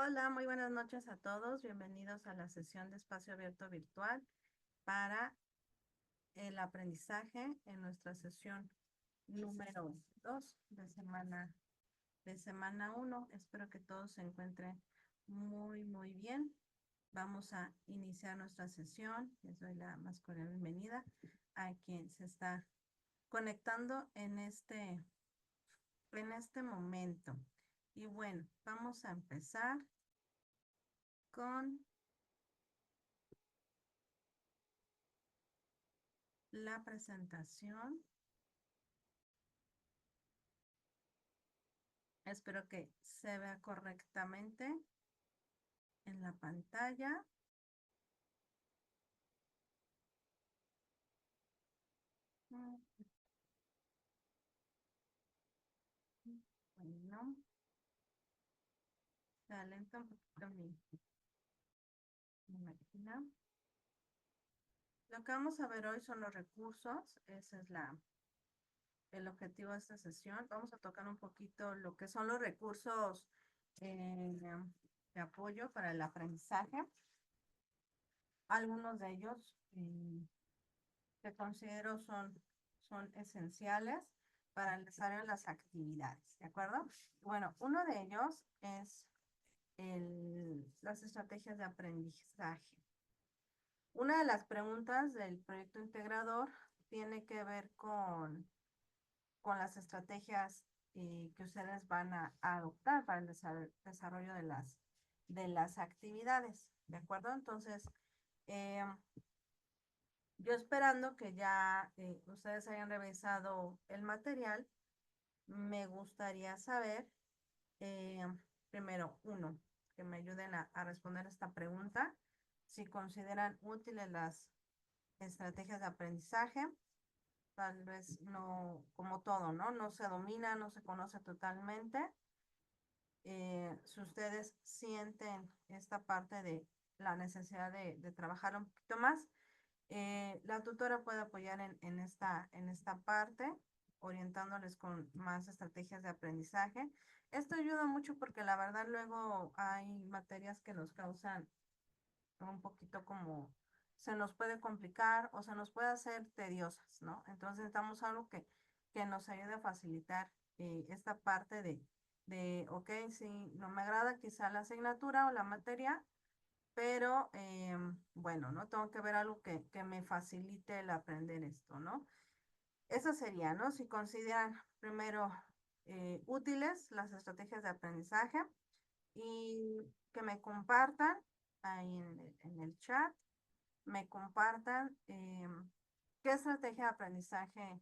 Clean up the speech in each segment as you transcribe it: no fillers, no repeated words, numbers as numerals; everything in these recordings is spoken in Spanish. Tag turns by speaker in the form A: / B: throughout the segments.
A: Hola, muy buenas noches a todos. Bienvenidos a la sesión de espacio abierto virtual para el aprendizaje en nuestra sesión número 2 de semana 1. Espero que todos se encuentren muy bien. Vamos a iniciar nuestra sesión. Les doy la más cordial bienvenida a quien se está conectando en este momento. Y bueno, vamos a empezar con la presentación. Espero que se vea correctamente en la pantalla. Bueno, se alenta un poquito mi máquina. Lo que vamos a ver hoy son los recursos. Ese es el objetivo de esta sesión. Vamos a tocar un poquito lo que son los recursos eh, de apoyo para el aprendizaje. Algunos de ellos que considero son esenciales para el desarrollo de las actividades, ¿de acuerdo? Bueno, uno de ellos es las estrategias de aprendizaje. Una de las preguntas del proyecto integrador tiene que ver con las estrategias que ustedes van a adoptar para el desarrollo de las actividades, ¿de acuerdo? Entonces, eh, yo esperando que ya ustedes hayan revisado el material, me gustaría saber, eh, primero, uno, que me ayuden a responder esta pregunta, si consideran útiles las estrategias de aprendizaje. Tal vez no, como todo, ¿no? No se domina, no se conoce totalmente. Si ustedes sienten esta parte de la necesidad de trabajar un poquito más, la tutora puede apoyar en esta parte, orientándoles con más estrategias de aprendizaje. Esto ayuda mucho porque la verdad luego hay materias que nos causan un poquito como se nos puede complicar o se nos puede hacer tediosas, ¿no? Entonces necesitamos algo que nos ayude a facilitar esta parte ok, sí, no me agrada quizá la asignatura o la materia, pero bueno, ¿no? Tengo que ver algo que me facilite el aprender esto, ¿no? Eso sería, ¿no? Si consideran primero útiles las estrategias de aprendizaje y que me compartan ahí en el chat, me compartan qué estrategia de aprendizaje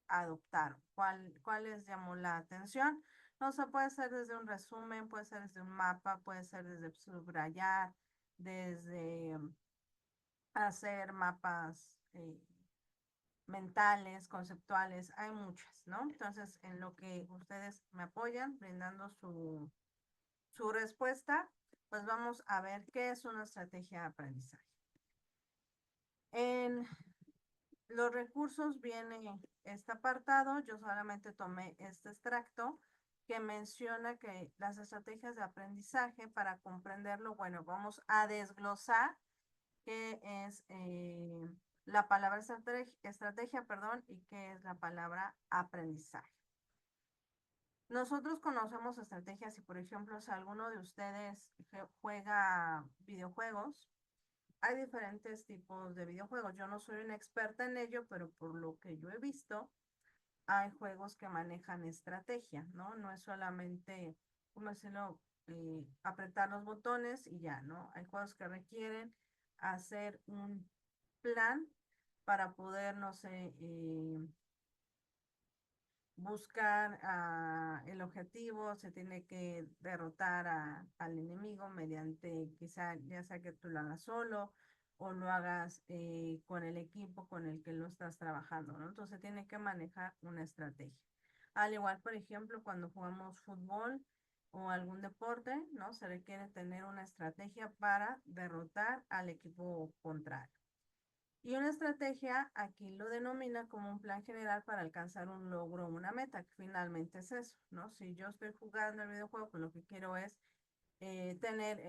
A: adoptaron, cuál les llamó la atención. No se puede ser desde un resumen, puede ser desde un mapa, puede ser desde subrayar, desde hacer mapas mentales, conceptuales, hay muchas, ¿no? Entonces, en lo que ustedes me apoyan, brindando su respuesta, pues vamos a ver qué es una estrategia de aprendizaje. En los recursos viene este apartado, yo solamente tomé este extracto que menciona que las estrategias de aprendizaje, para comprenderlo, bueno, vamos a desglosar qué es la palabra estrategia, perdón, y qué es la palabra aprendizaje. Nosotros conocemos estrategias y, por ejemplo, si alguno de ustedes juega videojuegos, hay diferentes tipos de videojuegos. Yo no soy una experta en ello, pero por lo que yo he visto, hay juegos que manejan estrategia, ¿no? No es solamente, ¿cómo decirlo? Apretar los botones y ya, ¿no? Hay juegos que requieren hacer un plan para poder, no sé, buscar el objetivo, se tiene que derrotar al enemigo mediante, quizá ya sea que tú lo hagas solo o lo hagas con el equipo con el que lo estás trabajando, ¿no? Entonces tiene que manejar una estrategia. Al igual, por ejemplo, cuando jugamos fútbol o algún deporte, ¿no? Se requiere tener una estrategia para derrotar al equipo contrario. Y una estrategia aquí lo denomina como un plan general para alcanzar un logro o una meta, que finalmente es eso, ¿no? Si yo estoy jugando el videojuego, pues lo que quiero es tener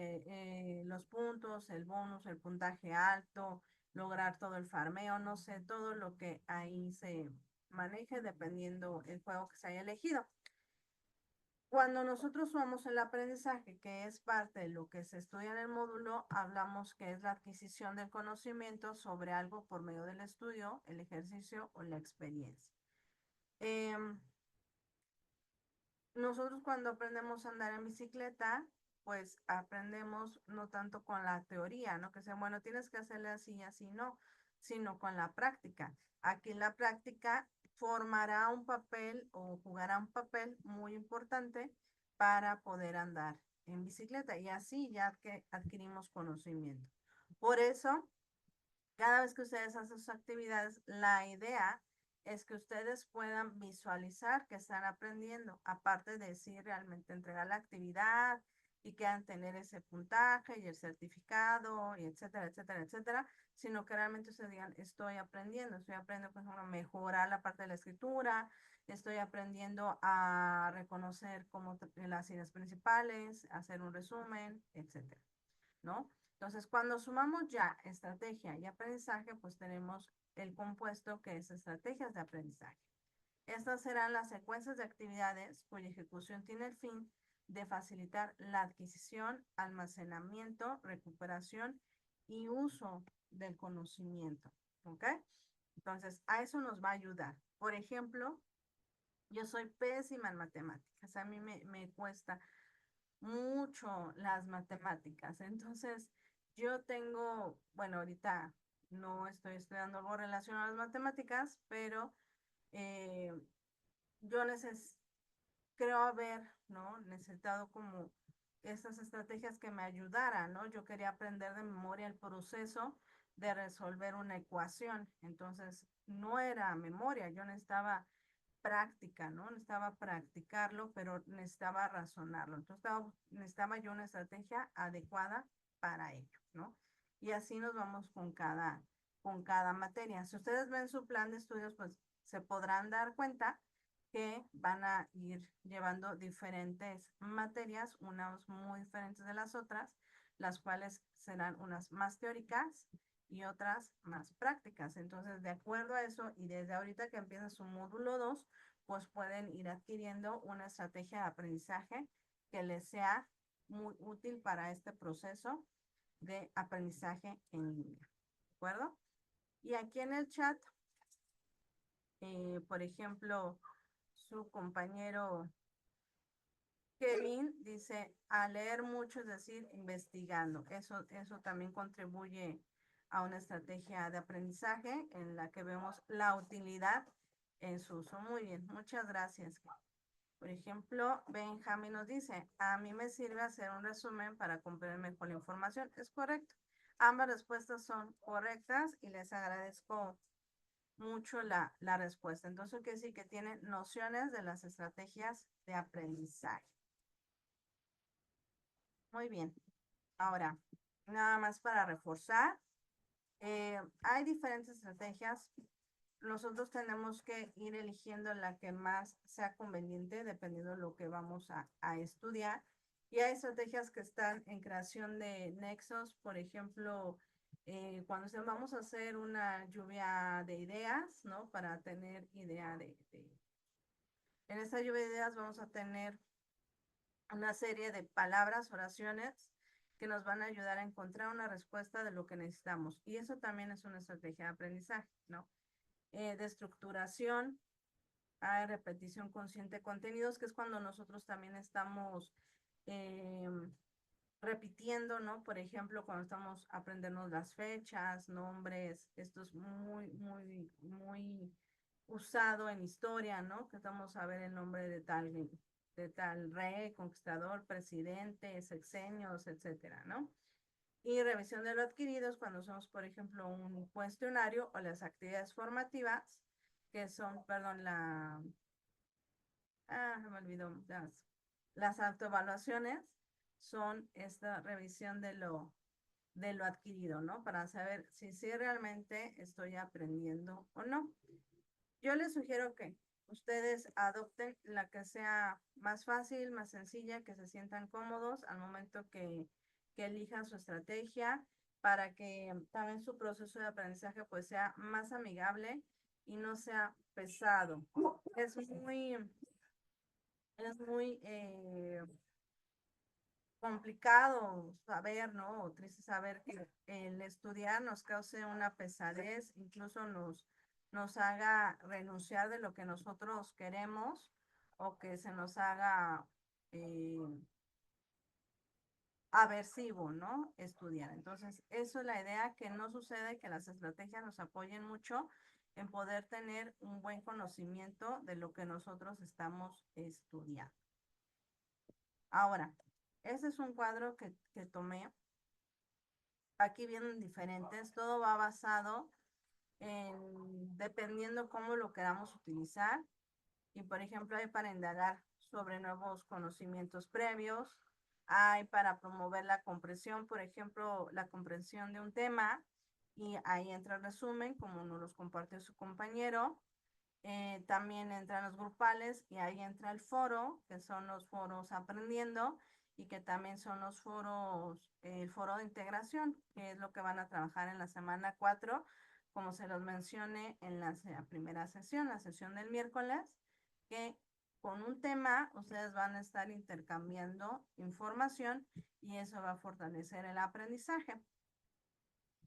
A: los puntos, el bonus, el puntaje alto, lograr todo el farmeo, no sé, todo lo que ahí se maneje dependiendo el juego que se haya elegido. Cuando nosotros sumamos el aprendizaje, que es parte de lo que se estudia en el módulo, hablamos que es la adquisición del conocimiento sobre algo por medio del estudio, el ejercicio o la experiencia. Nosotros cuando aprendemos a andar en bicicleta, pues aprendemos no tanto con la teoría, ¿no? Que sea, bueno, tienes que hacerle así y así, no, sino con la práctica. Aquí la práctica formará un papel o jugará un papel muy importante para poder andar en bicicleta y así ya que adquirimos conocimiento. Por eso, cada vez que ustedes hacen sus actividades, la idea es que ustedes puedan visualizar que están aprendiendo, aparte de si realmente entregar la actividad y quieran tener ese puntaje y el certificado, y etcétera, etcétera, etcétera, sino que realmente ustedes digan, estoy aprendiendo, por ejemplo, a mejorar la parte de la escritura, estoy aprendiendo a reconocer como las ideas principales, hacer un resumen, etcétera, ¿no? Entonces, cuando sumamos ya estrategia y aprendizaje, pues tenemos el compuesto que es estrategias de aprendizaje. Estas serán las secuencias de actividades cuya ejecución tiene el fin de facilitar la adquisición, almacenamiento, recuperación y uso del conocimiento. ¿Ok? Entonces, a eso nos va a ayudar. Por ejemplo, yo soy pésima en matemáticas. A mí me cuesta mucho las matemáticas. Entonces, yo tengo, bueno, ahorita no estoy estudiando algo relacionado a las matemáticas, pero eh, yo creo haber, ¿no? Necesitado como estas estrategias que me ayudaran, ¿no? Yo quería aprender de memoria el proceso de resolver una ecuación. Entonces, no era memoria, yo necesitaba práctica, ¿no? Necesitaba practicarlo, pero necesitaba razonarlo. Entonces necesitaba yo una estrategia adecuada para ello, ¿no? Y así nos vamos con cada materia. Si ustedes ven su plan de estudios, pues se podrán dar cuenta que van a ir llevando diferentes materias, unas muy diferentes de las otras, las cuales serán unas más teóricas y otras más prácticas. Entonces, de acuerdo a eso, y desde ahorita que empieza su módulo 2, pues pueden ir adquiriendo una estrategia de aprendizaje que les sea muy útil para este proceso de aprendizaje en línea. ¿De acuerdo? Y aquí en el chat, por ejemplo, su compañero Kevin dice, a leer mucho, es decir, investigando. Eso también contribuye a una estrategia de aprendizaje en la que vemos la utilidad en su uso. Muy bien, muchas gracias. Por ejemplo, Benjamín nos dice, a mí me sirve hacer un resumen para comprender mejor la información. Es correcto. Ambas respuestas son correctas y les agradezco mucho la respuesta. Entonces, quiere decir que tienen nociones de las estrategias de aprendizaje. Muy bien. Ahora, nada más para reforzar, hay diferentes estrategias. Nosotros tenemos que ir eligiendo la que más sea conveniente dependiendo de lo que vamos a estudiar. Y hay estrategias que están en creación de nexos, por ejemplo, cuando vamos a hacer una lluvia de ideas, ¿no? Para tener idea en esta lluvia de ideas vamos a tener una serie de palabras, oraciones que nos van a ayudar a encontrar una respuesta de lo que necesitamos. Y eso también es una estrategia de aprendizaje, ¿no? De estructuración, hay repetición consciente de contenidos, que es cuando nosotros también estamos eh, repitiendo, ¿no? Por ejemplo, cuando estamos aprendiendo las fechas, nombres, esto es muy, muy, muy usado en historia, ¿no? Que estamos a ver el nombre de tal rey, conquistador, presidente, sexenios, etcétera, ¿no? Y revisión de lo adquirido es cuando usamos, por ejemplo, un cuestionario o las actividades formativas, que son, perdón, se me olvidó, las autoevaluaciones son esta revisión de lo adquirido, ¿no? Para saber si realmente estoy aprendiendo o no. Yo les sugiero que ustedes adopten la que sea más fácil, más sencilla, que se sientan cómodos al momento que elijan su estrategia para que también su proceso de aprendizaje pues sea más amigable y no sea pesado. Es muy, es muy complicado saber, ¿no? O triste saber que el estudiar nos cause una pesadez, incluso nos haga renunciar de lo que nosotros queremos o que se nos haga eh, aversivo, ¿no? Estudiar. Entonces, eso es la idea, que no sucede, que las estrategias nos apoyen mucho en poder tener un buen conocimiento de lo que nosotros estamos estudiando. Ahora, este es un cuadro que tomé. Aquí vienen diferentes, todo va basado en, dependiendo cómo lo queramos utilizar. Y por ejemplo, hay para indagar sobre nuevos conocimientos previos, hay para promover la comprensión, por ejemplo, la comprensión de un tema, y ahí entra el resumen, como nos los compartió su compañero. También entran los grupales y ahí entra el foro, que son los foros aprendiendo y que también son los foros, el foro de integración, que es lo que van a trabajar en la semana 4, como se los mencioné en la primera sesión, la sesión del miércoles, que con un tema ustedes van a estar intercambiando información y eso va a fortalecer el aprendizaje.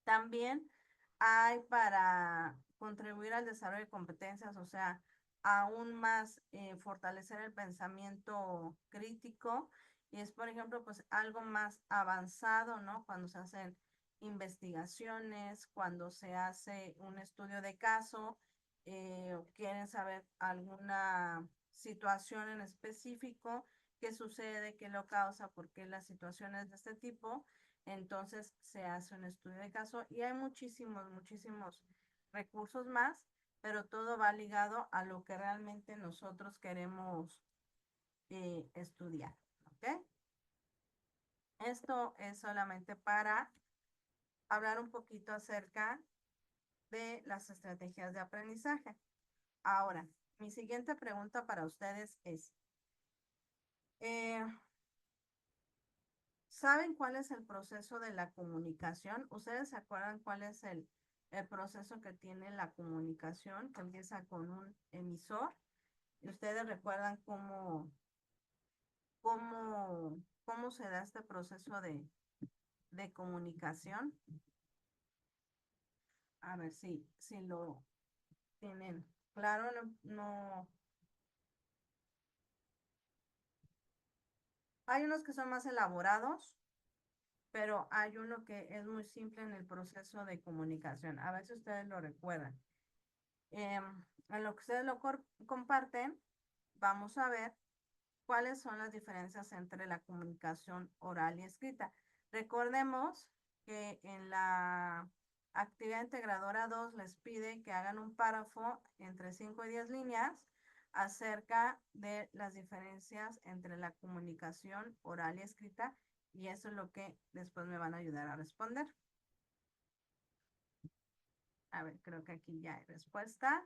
A: También hay para contribuir al desarrollo de competencias, o sea, aún más fortalecer el pensamiento crítico. Y es, por ejemplo, pues algo más avanzado, ¿no? Cuando se hacen investigaciones, cuando se hace un estudio de caso, quieren saber alguna situación en específico, qué sucede, qué lo causa, por qué las situaciones de este tipo. Entonces se hace un estudio de caso y hay muchísimos recursos más, pero todo va ligado a lo que realmente nosotros queremos estudiar. ¿Ok? Esto es solamente para hablar un poquito acerca de las estrategias de aprendizaje. Ahora, mi siguiente pregunta para ustedes es, eh, ¿saben cuál es el proceso de la comunicación? ¿Ustedes se acuerdan cuál es el proceso que tiene la comunicación, que empieza con un emisor? ¿Y ustedes recuerdan cómo se da este proceso de comunicación? A ver si lo tienen claro. No, hay unos que son más elaborados, pero hay uno que es muy simple en el proceso de comunicación. A ver si ustedes lo recuerdan. En lo que ustedes lo comparten, vamos a ver cuáles son las diferencias entre la comunicación oral y escrita. Recordemos que en la actividad integradora 2 les pide que hagan un párrafo entre 5 y 10 líneas acerca de las diferencias entre la comunicación oral y escrita, y eso es lo que después me van a ayudar a responder. A ver, creo que aquí ya hay respuesta.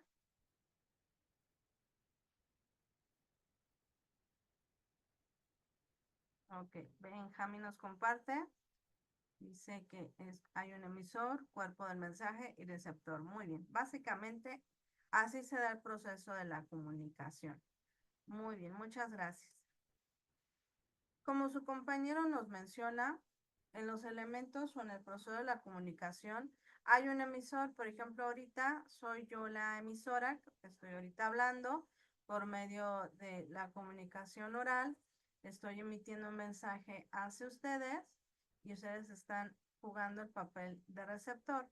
A: Ok, Benjamín nos comparte. Dice que hay un emisor, cuerpo del mensaje y receptor. Muy bien. Básicamente, así se da el proceso de la comunicación. Muy bien, muchas gracias. Como su compañero nos menciona, en los elementos o en el proceso de la comunicación hay un emisor. Por ejemplo, ahorita soy yo la emisora, que estoy ahorita hablando por medio de la comunicación oral. Estoy emitiendo un mensaje hacia ustedes y ustedes están jugando el papel de receptor,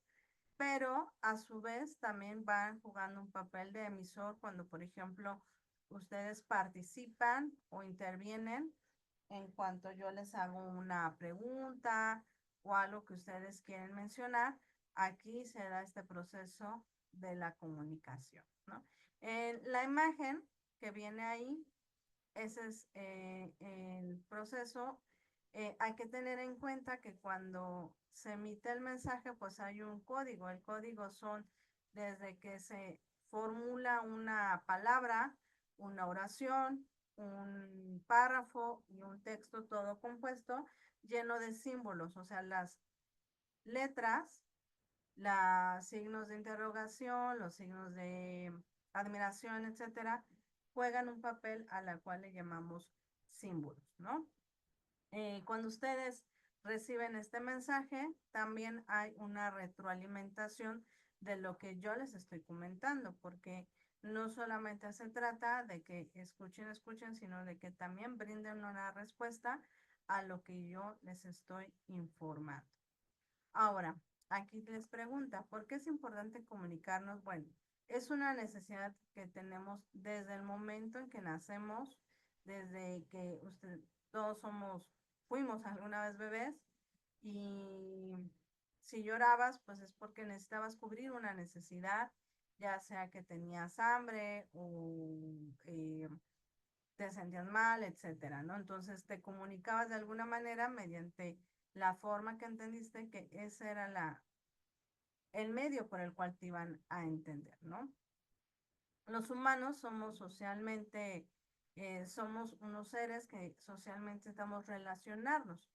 A: pero a su vez también van jugando un papel de emisor cuando, por ejemplo, ustedes participan o intervienen en cuanto yo les hago una pregunta o algo que ustedes quieren mencionar. Aquí se da este proceso de la comunicación, ¿no? La imagen que viene ahí, ese es el proceso. Hay que tener en cuenta que cuando se emite el mensaje, pues hay un código. El código son desde que formula una palabra, una oración, un párrafo y un texto todo compuesto lleno de símbolos, o sea, las letras, los signos de interrogación, los signos de admiración, etcétera, juegan un papel a la cual le llamamos símbolos, ¿no? Cuando ustedes reciben este mensaje, también hay una retroalimentación de lo que yo les estoy comentando, porque no solamente se trata de que escuchen, sino de que también brinden una respuesta a lo que yo les estoy informando. Ahora, aquí les pregunta, ¿por qué es importante comunicarnos? Bueno, es una necesidad que tenemos desde el momento en que nacemos, desde que todos fuimos alguna vez bebés y si llorabas, pues es porque necesitabas cubrir una necesidad, ya sea que tenías hambre o te sentías mal, etcétera, ¿no? Entonces te comunicabas de alguna manera mediante la forma que entendiste que ese era el medio por el cual te iban a entender, ¿no? Los humanos somos socialmente, somos unos seres que socialmente estamos relacionarnos.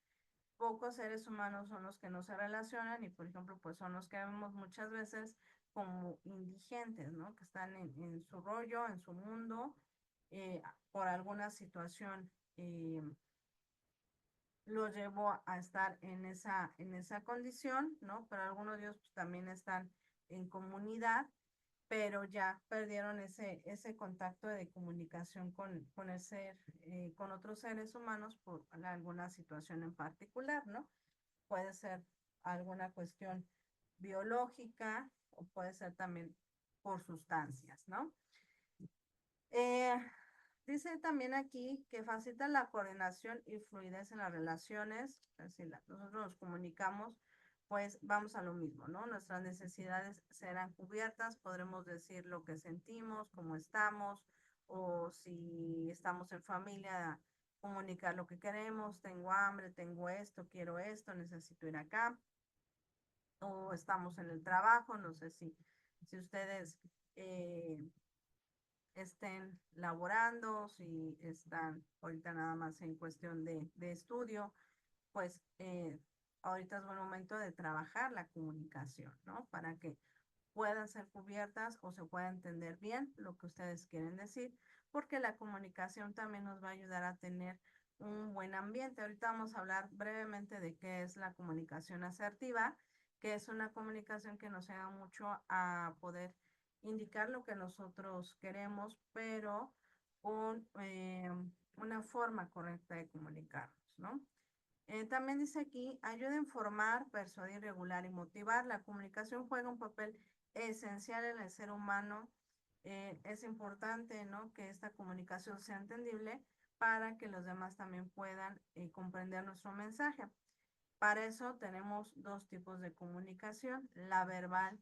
A: Pocos seres humanos son los que no se relacionan y, por ejemplo, pues son los que vemos muchas veces como indigentes, ¿no? Que están en su rollo, en su mundo, por alguna situación los llevó a estar en esa condición, ¿no? Pero algunos de ellos pues, también están en comunidad, pero ya perdieron ese contacto de comunicación con el ser, con otros seres humanos por alguna situación en particular, ¿no? Puede ser alguna cuestión biológica o puede ser también por sustancias, ¿no? Eh, Dice también aquí que facilita la coordinación y fluidez en las relaciones. Si nosotros nos comunicamos, pues vamos a lo mismo, ¿no? Nuestras necesidades serán cubiertas, podremos decir lo que sentimos, cómo estamos, o si estamos en familia, comunicar lo que queremos, tengo hambre, tengo esto, necesito ir acá, o estamos en el trabajo, no sé si ustedes estén laborando, si están ahorita nada más en cuestión de estudio, pues ahorita es buen momento de trabajar la comunicación, ¿no? Para que puedan ser cubiertas o se pueda entender bien lo que ustedes quieren decir, porque la comunicación también nos va a ayudar a tener un buen ambiente. Ahorita vamos a hablar brevemente de qué es la comunicación asertiva, que es una comunicación que nos ayuda mucho a poder indicar lo que nosotros queremos, pero con una forma correcta de comunicarnos, ¿no? También dice aquí, ayuda a informar, persuadir, regular y motivar. La comunicación juega un papel esencial en el ser humano. Es importante, ¿no? Que esta comunicación sea entendible para que los demás también puedan comprender nuestro mensaje. Para eso tenemos dos tipos de comunicación, la verbal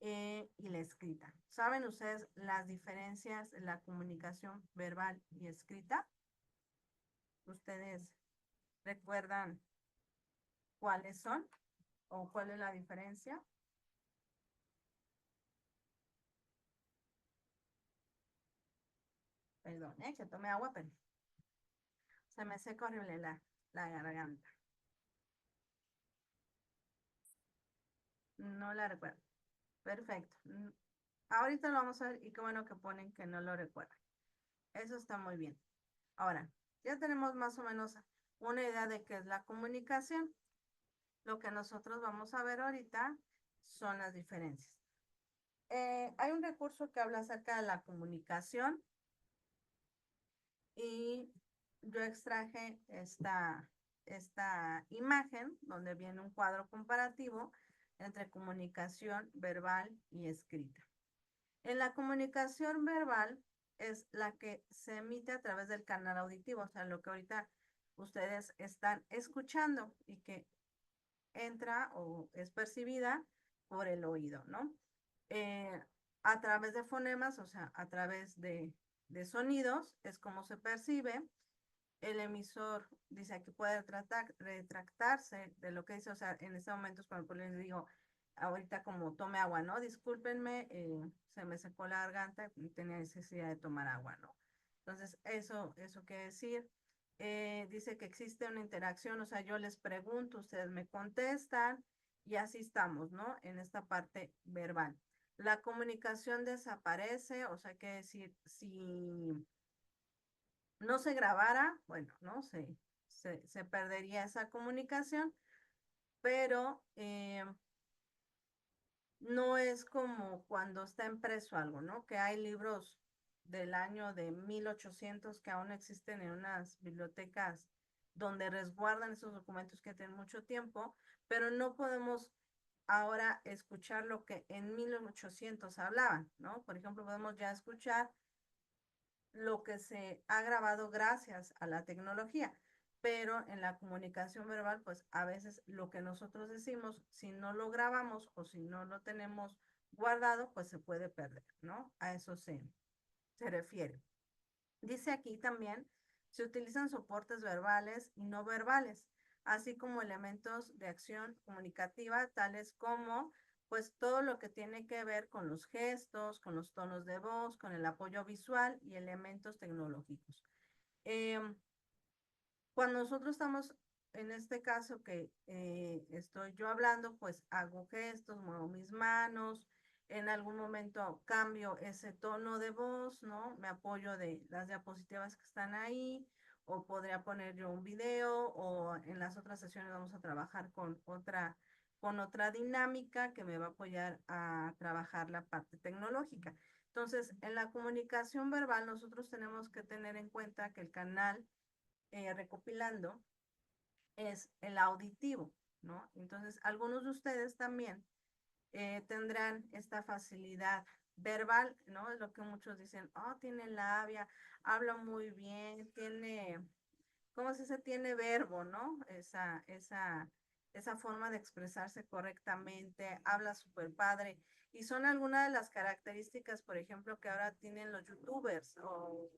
A: y la escrita. ¿Saben ustedes las diferencias de la comunicación verbal y escrita? ¿Ustedes recuerdan cuáles son o cuál es la diferencia? Perdón, que tome agua, pero se me seca horrible la garganta. No la recuerdo. Perfecto. Ahorita lo vamos a ver y qué bueno que ponen que no lo recuerdan. Eso está muy bien. Ahora, ya tenemos más o menos una idea de qué es la comunicación. Lo que nosotros vamos a ver ahorita son las diferencias. Hay un recurso que habla acerca de la comunicación y yo extraje esta imagen donde viene un cuadro comparativo entre comunicación verbal y escrita. En la comunicación verbal es la que se emite a través del canal auditivo, o sea, lo que ahorita ustedes están escuchando y que entra o es percibida por el oído, ¿no? Eh, a través de fonemas, o sea, a través de sonidos, es como se percibe. El emisor dice que puede retractarse de lo que dice, o sea, en este momento es cuando les digo, ahorita como tome agua, ¿no? Discúlpenme, se me secó la garganta y tenía necesidad de tomar agua, ¿no? Entonces, eso quiere decir, dice que existe una interacción, o sea, yo les pregunto, ustedes me contestan y así estamos, ¿no? En esta parte verbal. La comunicación desaparece, o sea, que decir, si no se grabara, bueno, ¿no? Se perdería esa comunicación, pero no es como cuando está impreso algo, ¿no? Que hay libros del año de 1800 que aún existen en unas bibliotecas donde resguardan esos documentos que tienen mucho tiempo, pero no podemos ahora escuchar lo que en 1800 hablaban, ¿no? Por ejemplo, podemos ya escuchar lo que se ha grabado gracias a la tecnología, pero en la comunicación verbal, pues a veces lo que nosotros decimos, si no lo grabamos o si no lo tenemos guardado, pues se puede perder, ¿no? A eso se refiere. Dice aquí también, se utilizan soportes verbales y no verbales, así como elementos de acción comunicativa, tales como pues todo lo que tiene que ver con los gestos, con los tonos de voz, con el apoyo visual y elementos tecnológicos. Cuando nosotros estamos, en este caso que estoy yo hablando, pues hago gestos, muevo mis manos, en algún momento cambio ese tono de voz, ¿no? Me apoyo de las diapositivas que están ahí, o podría poner yo un video, o en las otras sesiones vamos a trabajar con otra dinámica que me va a apoyar a trabajar la parte tecnológica. Entonces, en la comunicación verbal, nosotros tenemos que tener en cuenta que el canal recopilando es el auditivo, ¿no? Entonces, algunos de ustedes también tendrán esta facilidad verbal, ¿no? Es lo que muchos dicen, oh, tiene labia, habla muy bien, tiene, ¿cómo se dice? Tiene verbo, ¿no? Esa forma de expresarse correctamente, habla súper padre. Y son algunas de las características, por ejemplo, que ahora tienen los youtubers o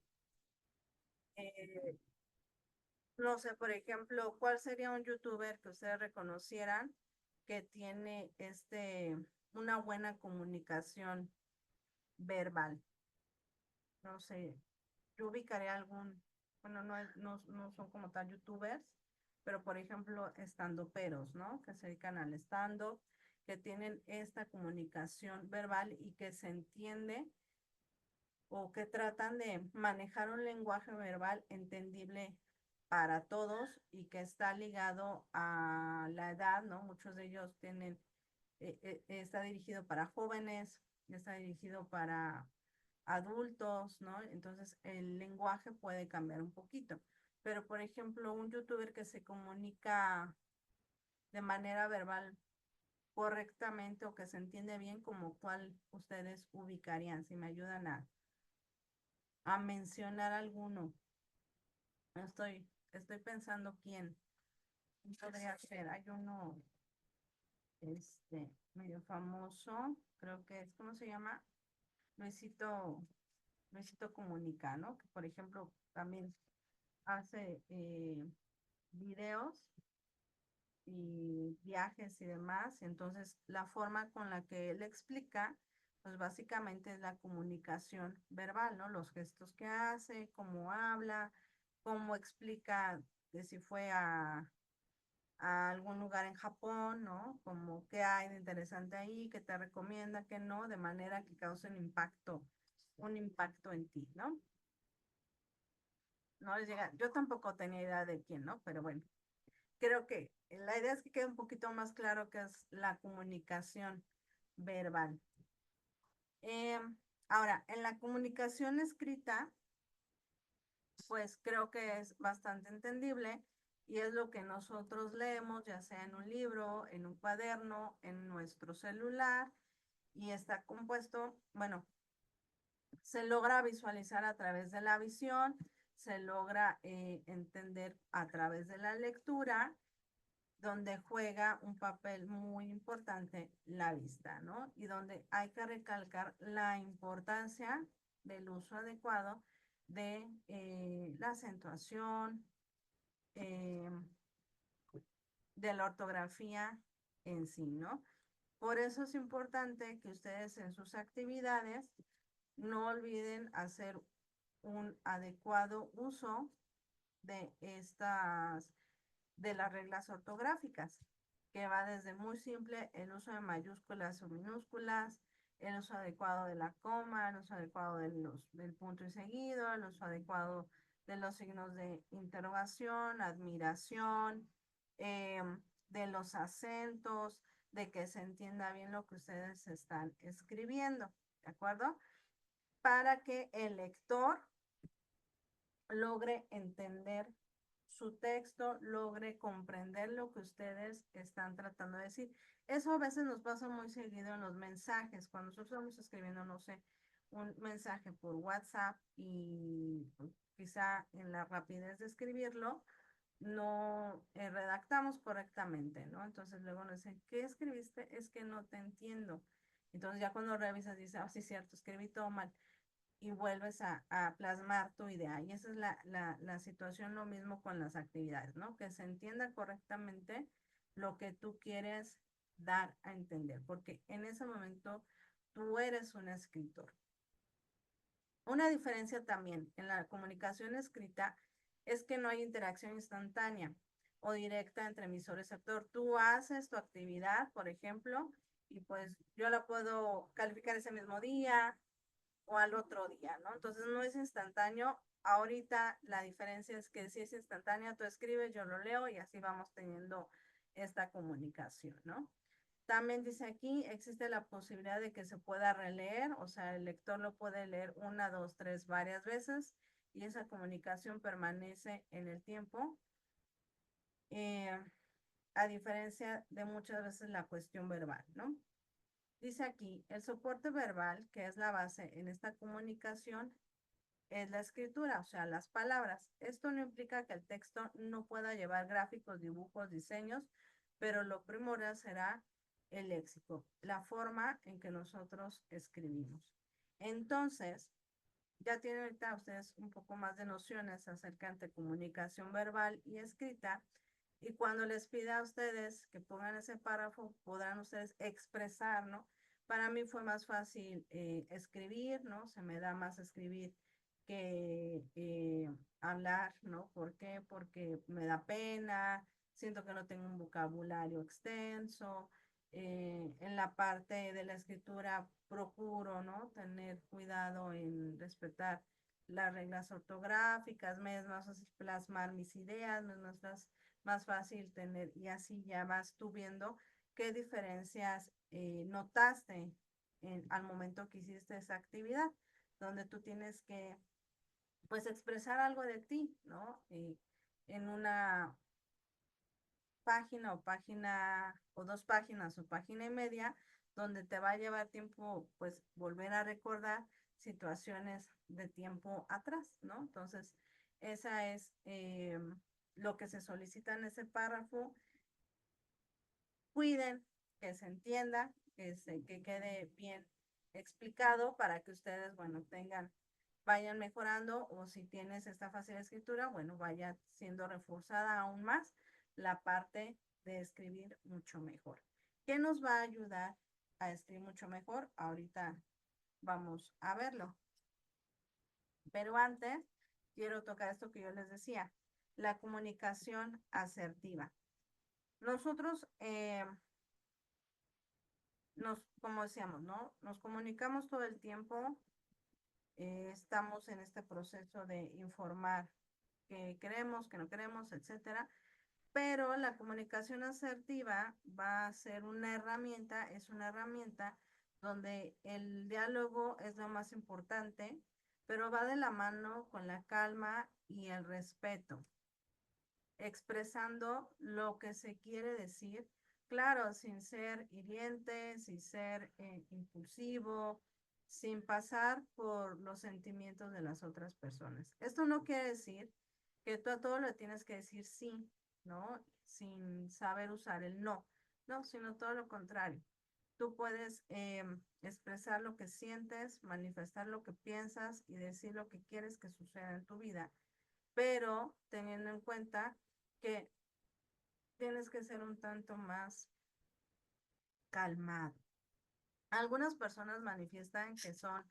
A: eh, no sé, por ejemplo, ¿cuál sería un youtuber que ustedes reconocieran que tiene una buena comunicación verbal? No sé, yo ubicaré algún, bueno, no son como tal youtubers, pero por ejemplo, estandoperos, ¿no? Que se dedican al stand-up, que tienen esta comunicación verbal y que se entiende o que tratan de manejar un lenguaje verbal entendible para todos y que está ligado a la edad, ¿no? Muchos de ellos está dirigido para jóvenes, está dirigido para adultos, ¿no? Entonces el lenguaje puede cambiar un poquito. Pero, por ejemplo, un youtuber que se comunica de manera verbal correctamente o que se entiende bien, como cuál ustedes ubicarían, si me ayudan a mencionar alguno. Estoy pensando quién podría ser. Hay uno, medio famoso, creo que es, ¿cómo se llama? Luisito, Luisito Comunica, ¿no? Que por ejemplo también hace videos y viajes y demás. Entonces, la forma con la que él explica, pues básicamente es la comunicación verbal, ¿no? Los gestos que hace, cómo habla, cómo explica de si fue a algún lugar en Japón, ¿no? Como qué hay de interesante ahí, qué te recomienda, qué no, de manera que cause un impacto en ti, ¿no? No les llega, yo tampoco tenía idea de quién, ¿no? Pero bueno, creo que la idea es que quede un poquito más claro qué es la comunicación verbal. Eh, Ahora, en la comunicación escrita, pues creo que es bastante entendible y es lo que nosotros leemos, ya sea en un libro, en un cuaderno, en nuestro celular, y está compuesto, bueno, se logra visualizar a través de la visión, se logra entender a través de la lectura, donde juega un papel muy importante la vista, ¿no? Y donde hay que recalcar la importancia del uso adecuado de la acentuación, eh, de la ortografía en sí, ¿no? Por eso es importante que ustedes en sus actividades no olviden hacer un adecuado uso de de las reglas ortográficas, que va desde muy simple el uso de mayúsculas o minúsculas, el uso adecuado de la coma, el uso adecuado del punto y seguido, el uso adecuado de los signos de interrogación, admiración, de los acentos, de que se entienda bien lo que ustedes están escribiendo, ¿de acuerdo? Para que el lector logre entender su texto, logre comprender lo que ustedes están tratando de decir. Eso a veces nos pasa muy seguido en los mensajes, cuando nosotros estamos escribiendo, no sé, un mensaje por WhatsApp y quizá en la rapidez de escribirlo, no redactamos correctamente, ¿no? Entonces luego nos dicen, ¿qué escribiste? Es que no te entiendo. Entonces ya cuando revisas dices, ah, sí, cierto, escribí todo mal y vuelves a plasmar tu idea. Y esa es la situación, lo mismo con las actividades, ¿no? Que se entienda correctamente lo que tú quieres dar a entender, porque en ese momento tú eres un escritor. Una diferencia también en la comunicación escrita es que no hay interacción instantánea o directa entre emisor y receptor. Tú haces tu actividad, por ejemplo, y pues yo la puedo calificar ese mismo día, o al otro día, ¿no? Entonces no es instantáneo. Ahorita la diferencia es que si es instantánea, tú escribes, yo lo leo y así vamos teniendo esta comunicación, ¿no? También dice aquí, existe la posibilidad de que se pueda releer, o sea, el lector lo puede leer una, dos, tres, varias veces y esa comunicación permanece en el tiempo, eh, a diferencia de muchas veces la cuestión verbal, ¿no? Dice aquí, el soporte verbal, que es la base en esta comunicación, es la escritura, o sea, las palabras. Esto no implica que el texto no pueda llevar gráficos, dibujos, diseños, pero lo primordial será el léxico, la forma en que nosotros escribimos. Entonces, ya tienen ahorita ustedes un poco más de nociones acerca de comunicación verbal y escrita. Y cuando les pida a ustedes que pongan ese párrafo, podrán ustedes expresar, ¿no? Para mí fue más fácil escribir, ¿no? Se me da más escribir que hablar, ¿no? ¿Por qué? Porque me da pena, siento que no tengo un vocabulario extenso. En la parte de la escritura procuro, ¿no? Tener cuidado en respetar las reglas ortográficas, me es más fácil plasmar mis ideas, me es más fácil tener, y así ya vas tú viendo qué diferencias notaste al momento que hiciste esa actividad, donde tú tienes que, pues, expresar algo de ti, ¿no? En una página o dos páginas o página y media, donde te va a llevar tiempo, pues, volver a recordar situaciones de tiempo atrás, ¿no? Entonces, esa es lo que se solicita en ese párrafo. Cuiden que se entienda, que quede bien explicado para que ustedes, bueno, vayan mejorando, o si tienes esta fácil escritura, bueno, vaya siendo reforzada aún más la parte de escribir mucho mejor. ¿Qué nos va a ayudar a escribir mucho mejor? Ahorita vamos a verlo. Pero antes, quiero tocar esto que yo les decía, la comunicación asertiva. Nosotros, como decíamos, ¿no? Nos comunicamos todo el tiempo, estamos en este proceso de informar que queremos, que no queremos, etcétera. Pero la comunicación asertiva va a ser una herramienta, es una herramienta donde el diálogo es lo más importante, pero va de la mano con la calma y el respeto, expresando lo que se quiere decir, claro, sin ser hiriente, sin ser impulsivo, sin pasar por los sentimientos de las otras personas. Esto no quiere decir que tú a todo le tienes que decir sí, ¿no? Sin saber usar el no, no, sino todo lo contrario. Tú puedes expresar lo que sientes, manifestar lo que piensas y decir lo que quieres que suceda en tu vida, pero teniendo en cuenta que tienes que ser un tanto más calmado. Algunas personas manifiestan que son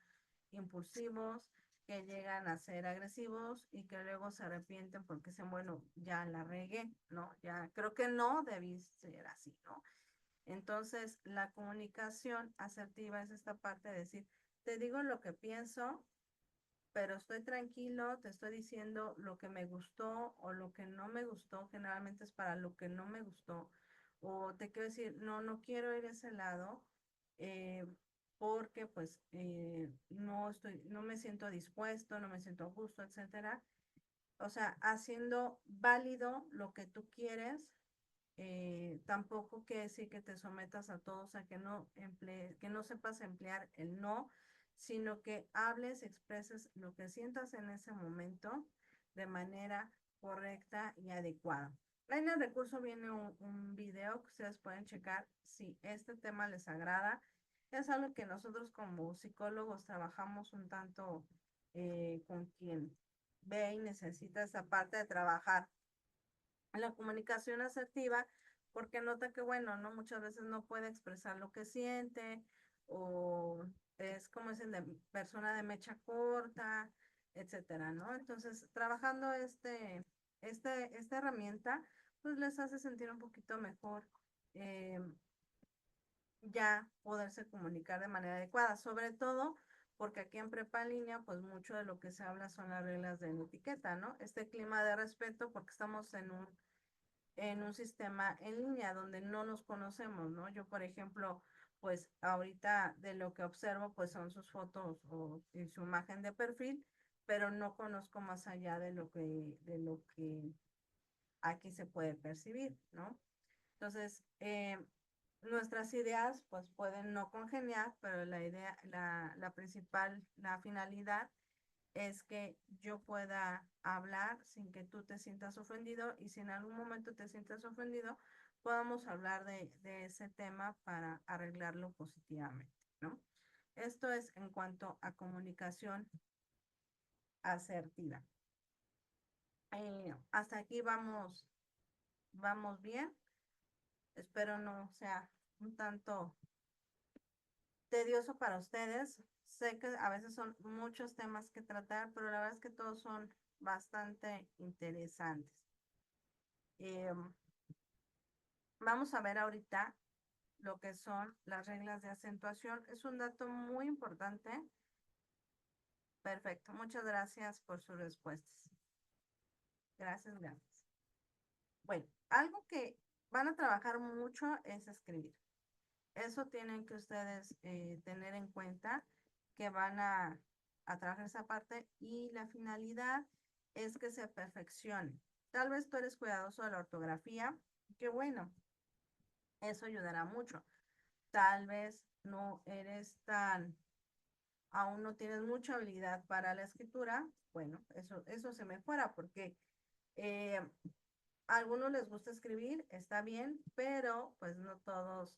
A: impulsivos, que llegan a ser agresivos y que luego se arrepienten porque dicen, bueno, ya la regué, ¿no? Ya creo que no debí ser así, ¿no? Entonces, la comunicación asertiva es esta parte de decir, te digo lo que pienso, pero estoy tranquilo, te estoy diciendo lo que me gustó o lo que no me gustó, generalmente es para lo que no me gustó, o te quiero decir, no, no quiero ir a ese lado, eh, porque pues no me siento dispuesto, no me siento a gusto, etcétera. O sea, haciendo válido lo que tú quieres, tampoco quiere decir que te sometas a todo, o sea, que no sepas emplear el no, sino que hables, expreses lo que sientas en ese momento de manera correcta y adecuada. En el recurso viene un video que ustedes pueden checar si este tema les agrada. Es algo que nosotros como psicólogos trabajamos un tanto con quien ve y necesita esa parte de trabajar la comunicación asertiva, porque nota que, bueno, ¿no? Muchas veces no puede expresar lo que siente, o es como dicen, de persona de mecha corta, etcétera, ¿no? Entonces, trabajando esta herramienta, pues les hace sentir un poquito mejor, eh, ya poderse comunicar de manera adecuada, sobre todo porque aquí en Prepa en línea, pues mucho de lo que se habla son las reglas de la etiqueta, ¿no? Este clima de respeto, porque estamos en un sistema en línea donde no nos conocemos, ¿no? Yo, por ejemplo, pues ahorita de lo que observo, pues son sus fotos o su imagen de perfil, pero no conozco más allá de lo que aquí se puede percibir, ¿no? Entonces, nuestras ideas, pues pueden no congeniar, pero la idea, la principal, la finalidad es que yo pueda hablar sin que tú te sientas ofendido, y si en algún momento te sientas ofendido, podamos hablar de ese tema para arreglarlo positivamente, ¿no? Esto es en cuanto a comunicación asertiva. Hasta aquí vamos bien. Espero no sea un tanto tedioso para ustedes. Sé que a veces son muchos temas que tratar, pero la verdad es que todos son bastante interesantes. Eh, Vamos a ver ahorita lo que son las reglas de acentuación. Es un dato muy importante. Perfecto. Muchas gracias por sus respuestas. Gracias, gracias. Bueno, algo que van a trabajar mucho es escribir. Eso tienen que ustedes tener en cuenta, que van a trabajar esa parte, y la finalidad es que se perfeccione. Tal vez tú eres cuidadoso de la ortografía, qué bueno, eso ayudará mucho. Tal vez no eres aún no tienes mucha habilidad para la escritura, bueno, eso se mejora porque eh, a algunos les gusta escribir, está bien, pero pues no todos,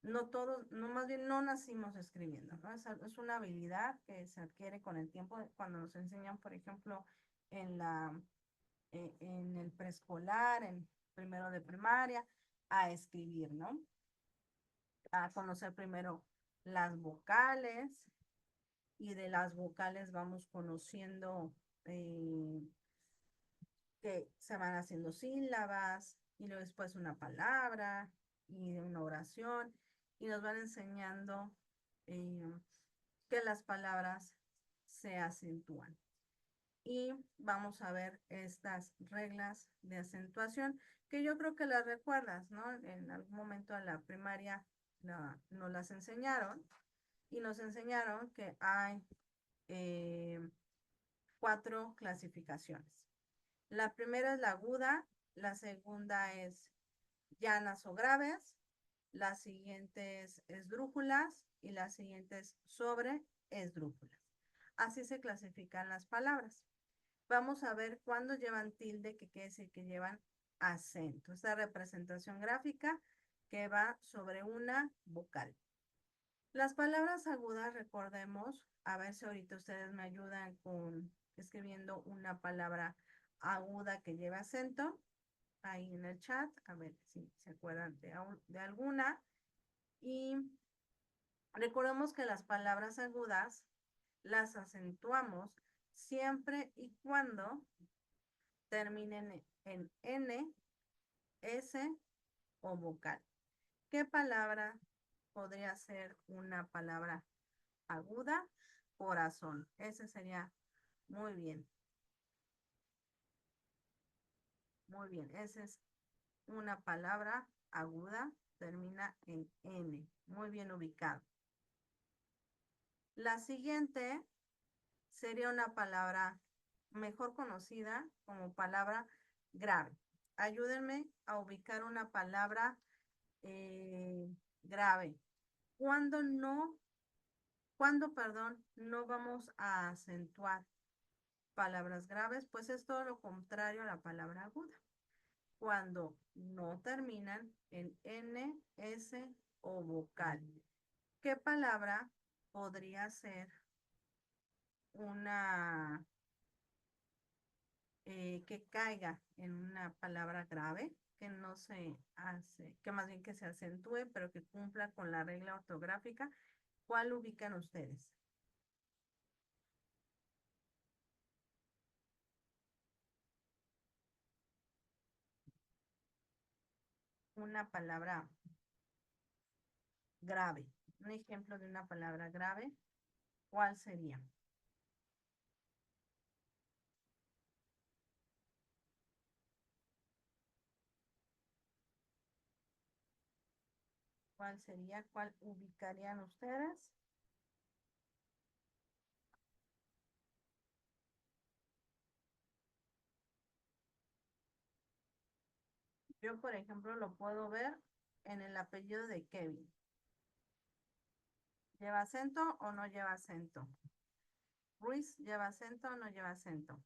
A: no, más bien no nacimos escribiendo, ¿no? Es una habilidad que se adquiere con el tiempo, cuando nos enseñan, por ejemplo, en en el preescolar, en primero de primaria, a escribir, ¿no? A conocer primero las vocales, y de las vocales vamos conociendo que se van haciendo sílabas, y luego después una palabra y una oración, y nos van enseñando eh, que las palabras se acentúan. Y vamos a ver estas reglas de acentuación, que yo creo que las recuerdas, ¿no? En algún momento de la primaria nos las enseñaron, y nos enseñaron que hay eh, 4 clasificaciones. La primera es la aguda, la segunda es llanas o graves, la siguiente es esdrújulas, y la siguiente es sobre esdrújulas. Así se clasifican las palabras. Vamos a ver cuándo llevan tilde, que quiere decir que llevan acento. Esta representación gráfica que va sobre una vocal. Las palabras agudas, recordemos, a ver si ahorita ustedes me ayudan con escribiendo una palabra aguda que lleve acento. ahí en el chat, a ver si se acuerdan de alguna. Y recordemos que las palabras agudas las acentuamos siempre y cuando terminen en N, S o vocal. ¿Qué palabra podría ser una palabra aguda? Corazón. Ese sería muy bien. Muy bien. Esa es una palabra aguda. Termina en N. Muy bien ubicado. La siguiente sería una palabra mejor conocida como palabra grave. Ayúdenme a ubicar una palabra grave. Cuando no vamos a acentuar palabras graves, pues es todo lo contrario a la palabra aguda. Cuando no terminan en N, S o vocal. ¿Qué palabra podría ser una que caiga en una palabra grave, que no se hace, que más bien que se acentúe, pero que cumpla con la regla ortográfica? ¿Cuál ubican ustedes? Una palabra grave. Un ejemplo de una palabra grave, ¿cuál sería? ¿Cuál sería? ¿Cuál ubicarían ustedes? Yo, por ejemplo, lo puedo ver en el apellido de Kevin. ¿Lleva acento o no lleva acento? Ruiz, ¿lleva acento o no lleva acento?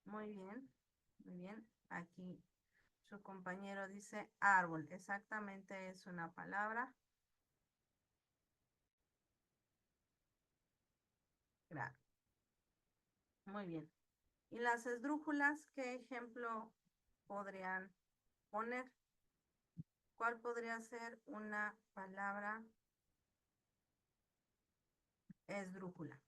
A: Muy bien, muy bien. Aquí su compañero dice árbol. Exactamente es una palabra grave. Muy bien. ¿Y las esdrújulas, qué ejemplo podrían poner? ¿Cuál podría ser una palabra esdrújula?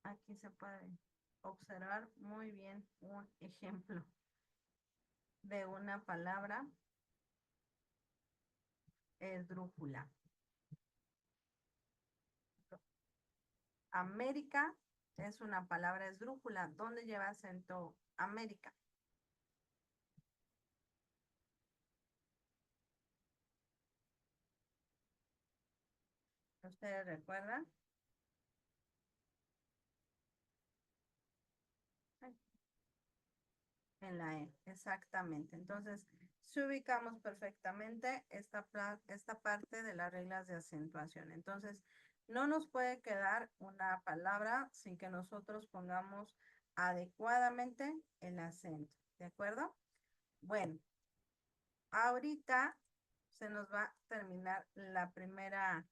A: Aquí se puede observar muy bien un ejemplo de una palabra esdrújula. América es una palabra esdrújula. ¿Dónde lleva acento América? ¿Ustedes recuerdan? En la E, exactamente. Entonces, si ubicamos perfectamente esta parte de las reglas de acentuación. Entonces, no nos puede quedar una palabra sin que nosotros pongamos adecuadamente el acento. ¿De acuerdo? Bueno, ahorita se nos va a terminar la primera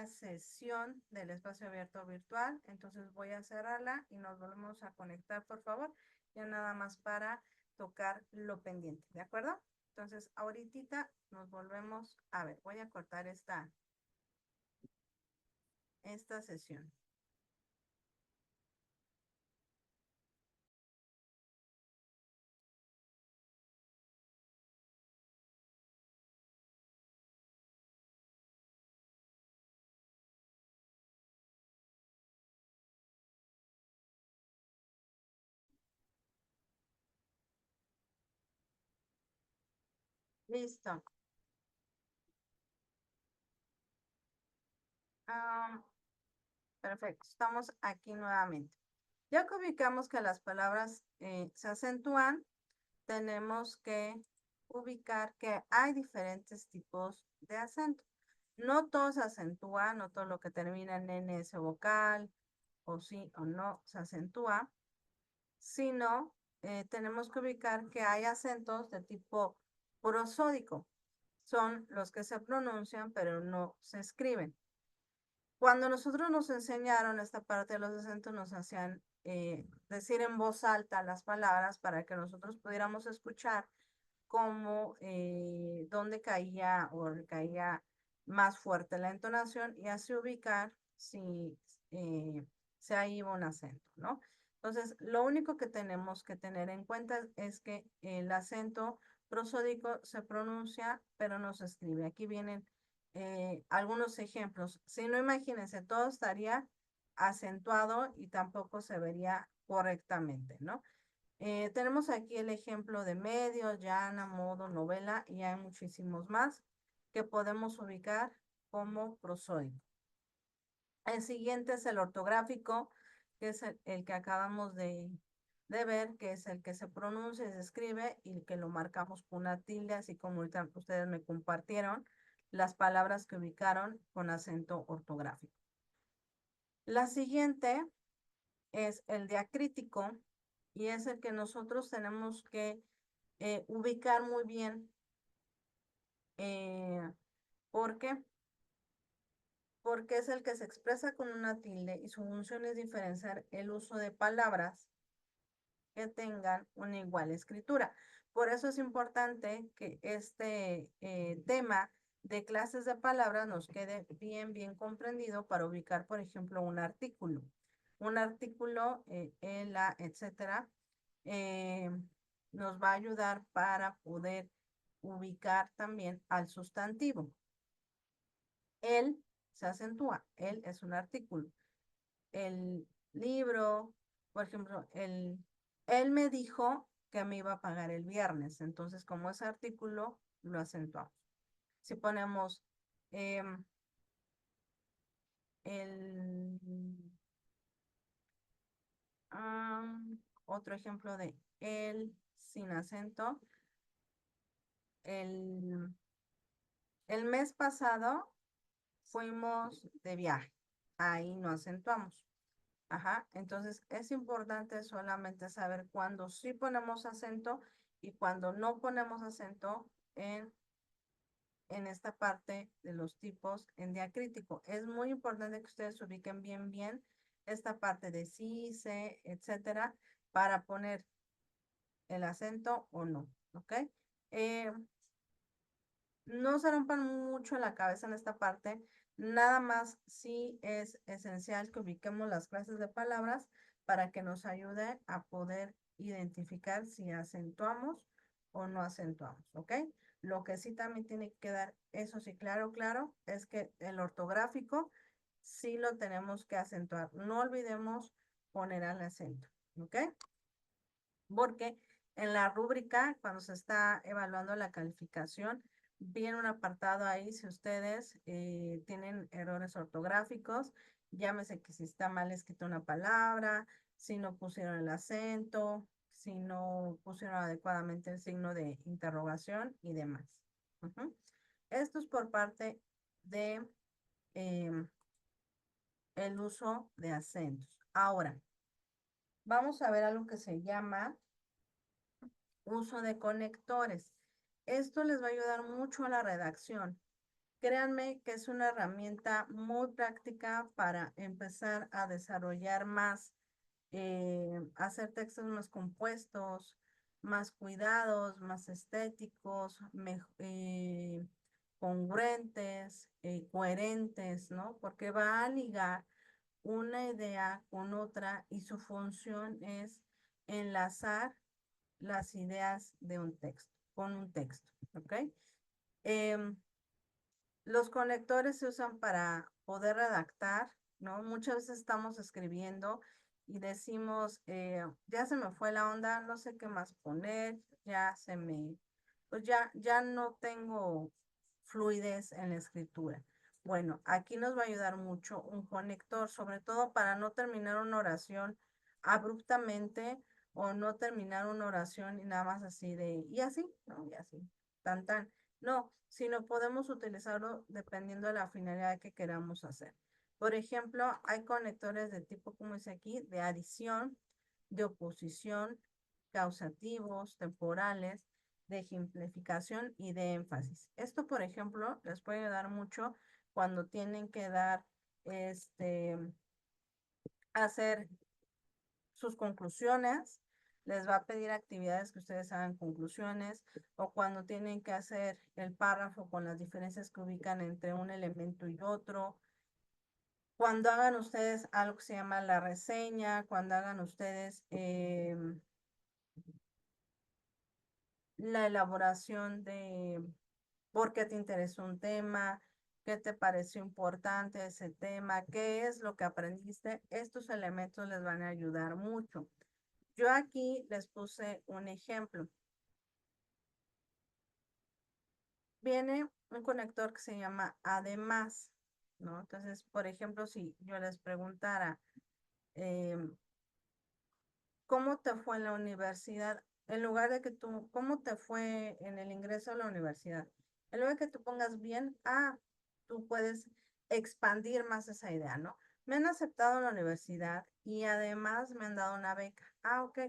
A: sesión del espacio abierto virtual. Entonces voy a cerrarla y nos volvemos a conectar, por favor, ya nada más para tocar lo pendiente, ¿de acuerdo? Entonces ahorita nos volvemos a ver. Voy a cortar esta sesión. Listo. Ah, perfecto. Estamos aquí nuevamente. Ya que ubicamos que las palabras se acentúan, tenemos que ubicar que hay diferentes tipos de acento. No todo se acentúa, no todo lo que termina en N es vocal, o sí o no se acentúa, sino tenemos que ubicar que hay acentos de tipo prosódico. son los que se pronuncian, pero no se escriben. Cuando nosotros nos enseñaron esta parte de los acentos, nos hacían decir en voz alta las palabras para que nosotros pudiéramos escuchar cómo, dónde caía o caía más fuerte la entonación y así ubicar si se ahí iba un acento, ¿no? Entonces, lo único que tenemos que tener en cuenta es que el acento prosódico se pronuncia, pero no se escribe. Aquí vienen algunos ejemplos. Si no, imagínense, todo estaría acentuado y tampoco se vería correctamente, ¿no? Tenemos aquí el ejemplo de medio, llana, modo, novela y hay muchísimos más que podemos ubicar como prosódico. El siguiente es el ortográfico, que es el que acabamos de ver, que es el que se pronuncia y se escribe y que lo marcamos con una tilde, así como ahorita ustedes me compartieron las palabras que ubicaron con acento ortográfico. La siguiente es el diacrítico y es el que nosotros tenemos que ubicar muy bien. ¿Por qué? Porque es el que se expresa con una tilde y su función es diferenciar el uso de palabras que tengan una igual escritura. Por eso es importante que este tema de clases de palabras nos quede bien comprendido para ubicar, por ejemplo, un artículo. Un artículo, el, la, etcétera, nos va a ayudar para poder ubicar también al sustantivo. El se acentúa, el es un artículo. El libro, por ejemplo, él me dijo que me iba a pagar el viernes, entonces como es artículo, lo acentuamos. Si ponemos el, otro ejemplo de el sin acento, el, el mes pasado fuimos de viaje, ahí no acentuamos. Ajá, entonces es importante solamente saber cuándo sí ponemos acento y cuando no ponemos acento en esta parte de los tipos en diacrítico. Es muy importante que ustedes ubiquen bien esta parte de sí, se, etcétera, para poner el acento o no, ¿ok? No se rompan mucho la cabeza en esta parte, nada más sí es esencial que ubiquemos las clases de palabras para que nos ayude a poder identificar si acentuamos o no acentuamos, ¿ok? Lo que sí también tiene que quedar, eso sí, claro, es que el ortográfico sí lo tenemos que acentuar. No olvidemos poner el acento, ¿ok? Porque en la rúbrica, cuando se está evaluando la calificación, viene un apartado ahí si ustedes tienen errores ortográficos, llámese que si está mal escrita una palabra, si no pusieron el acento, si no pusieron adecuadamente el signo de interrogación y demás. Esto es por parte de el uso de acentos. Ahora, vamos a ver algo que se llama uso de conectores. Esto les va a ayudar mucho a la redacción. Créanme que es una herramienta muy práctica para empezar a desarrollar más, hacer textos más compuestos, más cuidados, más estéticos, congruentes, coherentes, ¿no? Porque va a ligar una idea con otra y su función es enlazar las ideas de un texto, con un texto, ¿ok? Los conectores se usan para poder redactar, ¿no? Muchas veces estamos escribiendo y decimos, ya se me fue la onda, no sé qué más poner, pues ya no tengo fluidez en la escritura. Bueno, aquí nos va a ayudar mucho un conector, sobre todo para no terminar una oración abruptamente o no terminar una oración y nada más así de, y así, ¿no? Y así, tan. No, sino podemos utilizarlo dependiendo de la finalidad que queramos hacer. Por ejemplo, hay conectores de tipo, como dice aquí, de adición, de oposición, causativos, temporales, de ejemplificación y de énfasis. Esto, por ejemplo, les puede ayudar mucho cuando tienen que dar, hacer sus conclusiones, les va a pedir actividades que ustedes hagan conclusiones, o cuando tienen que hacer el párrafo con las diferencias que ubican entre un elemento y otro, cuando hagan ustedes algo que se llama la reseña, cuando hagan ustedes la elaboración de por qué te interesó un tema, qué te pareció importante ese tema, qué es lo que aprendiste, estos elementos les van a ayudar mucho. Yo aquí les puse un ejemplo. Viene un conector que se llama además, ¿no? Entonces, por ejemplo, si yo les preguntara, ¿cómo te fue en la universidad? En lugar de que tú, ¿cómo te fue en el ingreso a la universidad? En lugar de que tú pongas bien, tú puedes expandir más esa idea, ¿no? Me han aceptado en la universidad y además me han dado una beca. Ok.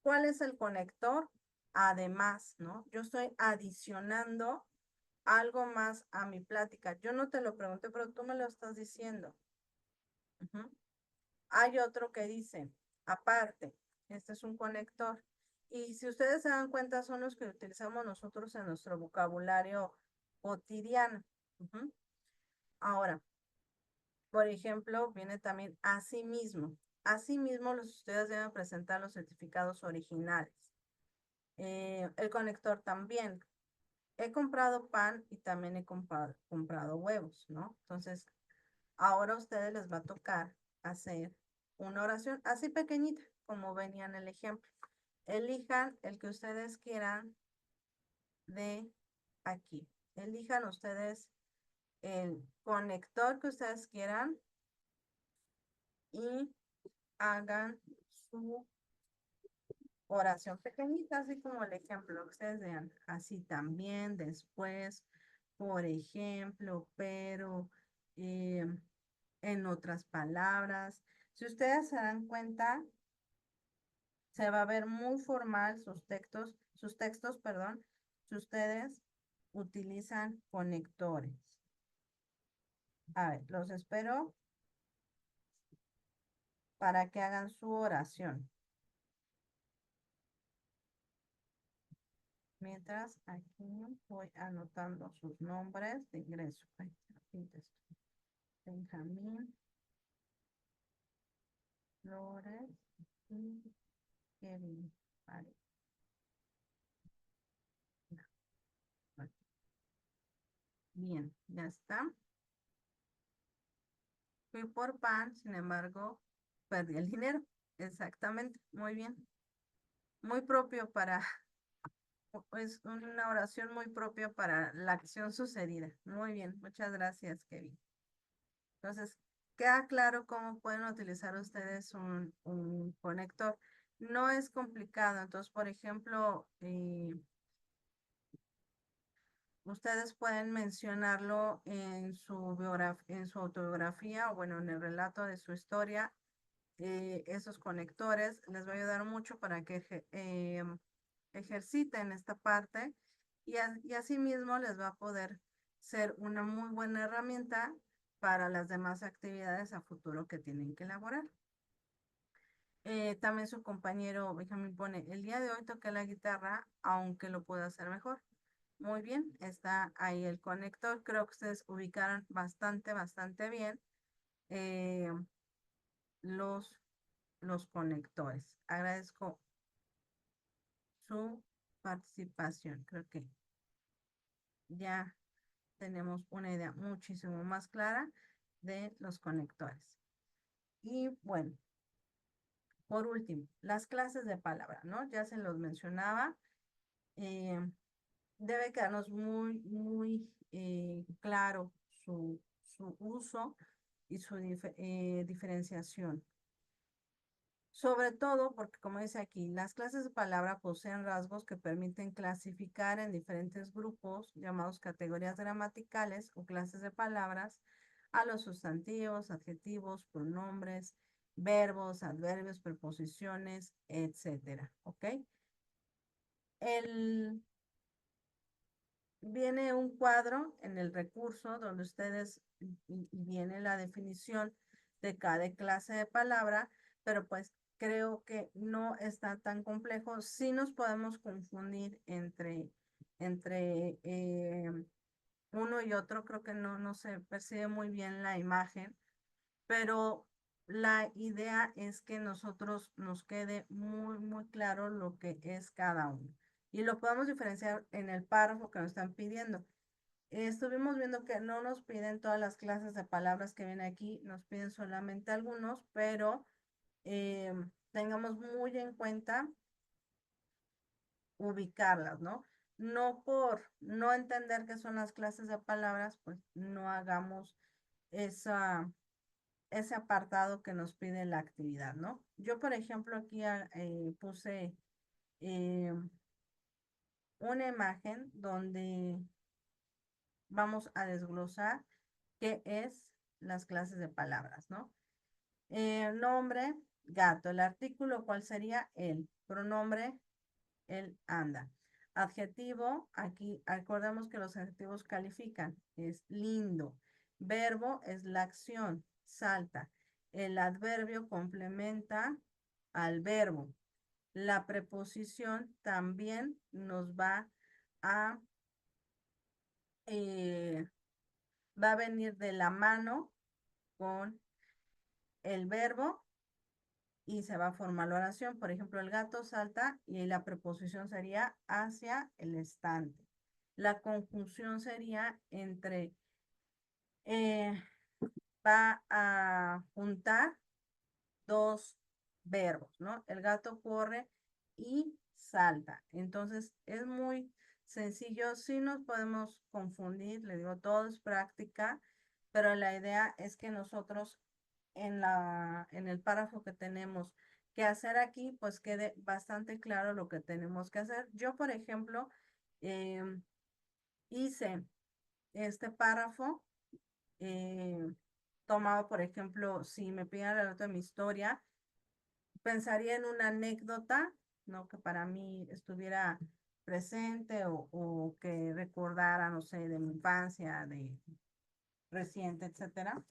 A: ¿Cuál es el conector? Además, ¿no? Yo estoy adicionando algo más a mi plática. Yo no te lo pregunté, pero tú me lo estás diciendo. Ujú. Hay otro que dice, aparte, este es un conector. Y si ustedes se dan cuenta, son los que utilizamos nosotros en nuestro vocabulario cotidiano. Ujú. Ahora, por ejemplo, viene también asimismo. Asimismo, los ustedes deben presentar los certificados originales. El conector también. He comprado pan y también he comprado huevos, ¿no? Entonces, ahora a ustedes les va a tocar hacer una oración así pequeñita, como venía en el ejemplo. Elijan el que ustedes quieran de aquí. Elijan ustedes el conector que ustedes quieran y hagan su oración pequeñita, así como el ejemplo que ustedes vean. Así también, después, por ejemplo, pero, eh, en otras palabras. Si ustedes se dan cuenta, se va a ver muy formal sus textos, perdón, si ustedes utilizan conectores. A ver, los espero para que hagan su oración. Mientras aquí voy anotando sus nombres de ingreso. Ay, Benjamín, Flores y Kevin. Vale. Bien, ya está. Fui por pan, sin embargo, perdí el dinero. Exactamente, muy bien. Muy propio para, es una oración muy propia para la acción sucedida. Muy bien, muchas gracias, Kevin. Entonces, queda claro cómo pueden utilizar ustedes un conector. No es complicado. Entonces, por ejemplo, ustedes pueden mencionarlo en en su autobiografía o bueno, en el relato de su historia. Esos conectores les va a ayudar mucho para que ejerciten esta parte y asimismo les va a poder ser una muy buena herramienta para las demás actividades a futuro que tienen que elaborar. También su compañero Benjamín pone, el día de hoy toqué la guitarra, aunque lo puedo hacer mejor. Muy bien, está ahí el conector. Creo que ustedes ubicaron bastante bien eh, los, los conectores. Agradezco su participación. Creo que ya tenemos una idea muchísimo más clara de los conectores. Y bueno, por último, las clases de palabra, ¿no? Ya se los mencionaba. eh, Debe quedarnos muy claro su uso y su diferenciación. Sobre todo porque, como dice aquí, las clases de palabra poseen rasgos que permiten clasificar en diferentes grupos llamados categorías gramaticales o clases de palabras a los sustantivos, adjetivos, pronombres, verbos, adverbios, preposiciones, etcétera. ¿Ok? viene un cuadro en el recurso donde ustedes, y viene la definición de cada clase de palabra, pero pues creo que no está tan complejo. Sí nos podemos confundir entre uno y otro, creo que no se percibe muy bien la imagen, pero la idea es que nosotros nos quede muy claro lo que es cada uno. Y lo podemos diferenciar en el párrafo que nos están pidiendo. Estuvimos viendo que no nos piden todas las clases de palabras que vienen aquí, nos piden solamente algunos, pero eh, tengamos muy en cuenta ubicarlas, ¿no? No por no entender qué son las clases de palabras, pues no hagamos ese apartado que nos pide la actividad, ¿no? Yo, por ejemplo, aquí puse eh, una imagen donde vamos a desglosar qué es las clases de palabras, ¿no? Nombre, gato. El artículo, ¿cuál sería? El pronombre, él anda. Adjetivo, aquí acordamos que los adjetivos califican, es lindo. Verbo es la acción, salta. El adverbio complementa al verbo. La preposición también nos a, eh, va a venir de la mano con el verbo y se va a formar la oración. Por ejemplo, el gato salta y la preposición sería hacia el estante. La conjunción sería entre, eh, va a juntar dos verbos, ¿no? El gato corre y salta. Entonces, es muy sencillo. Sí nos podemos confundir, le digo, todo es práctica, pero la idea es que nosotros en el párrafo que tenemos que hacer aquí, pues quede bastante claro lo que tenemos que hacer. Yo, por ejemplo, hice este párrafo tomado, por ejemplo, si me piden el relato de mi historia, pensaría en una anécdota, ¿no? Que para mí estuviera presente o que recordara, no sé, de mi infancia, de reciente, etcétera.